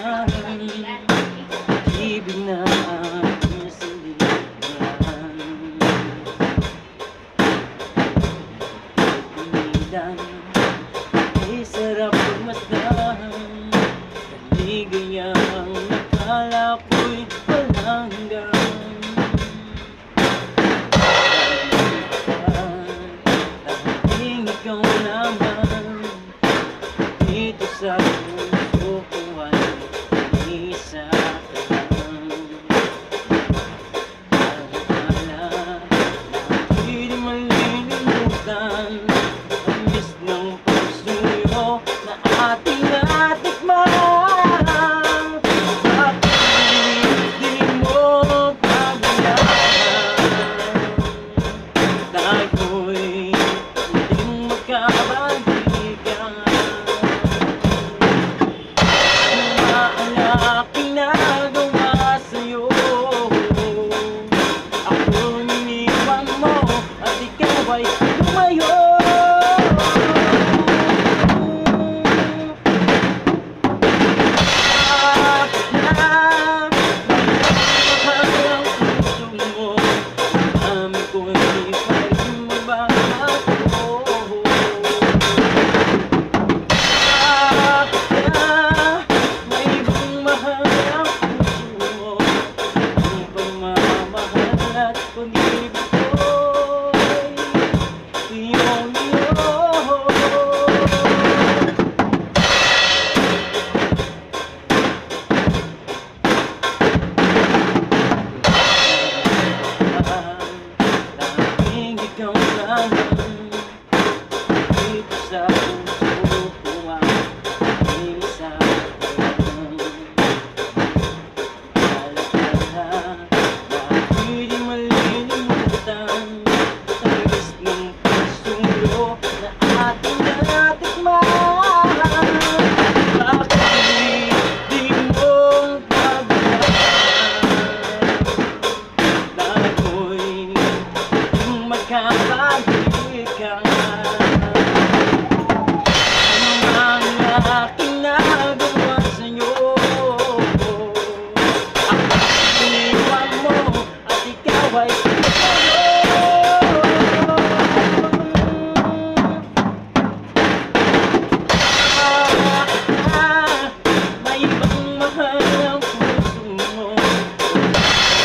ng ibig na aking silihan. Pinilan ay sarap pagmasdan, kaligayang nakala ko'y walang hanggan. Dahil ikaw naman dito sa puso ko ay isa ka lang. Alala na hindi malilimutan ang miss ng puso na ating natikman. Bakit di mo pabayaan? Dahil ko'y muling magkabalikan. Aking nagawa sa'yo, ako niniwan mo at ikaw ay lumayo. Bakit na mahal ang puso mo, amin ko hindi pa rin magbabago. Bakit na may ibang mahal ang puso mo, ang pagmamahal at pag-ibig ko'y iyong-iyo. Tanging ikaw lang dito sa puso ko ang isa lang. Alala na hindi malilimutan ang tamis ng puso na ating natikman. Bakit di mo pabayaan? Dahil ko'y magkabalikan. Ano ang aking nagawa sa'yo? Ako iniwan mo at ikaw ay lumayo. May ibang mahal ang puso mo,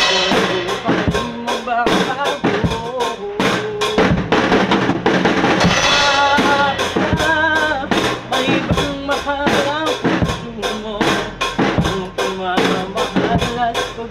ako pa rin magbabago. May ibang mahal ang puso mo, ang pagmamahal at pag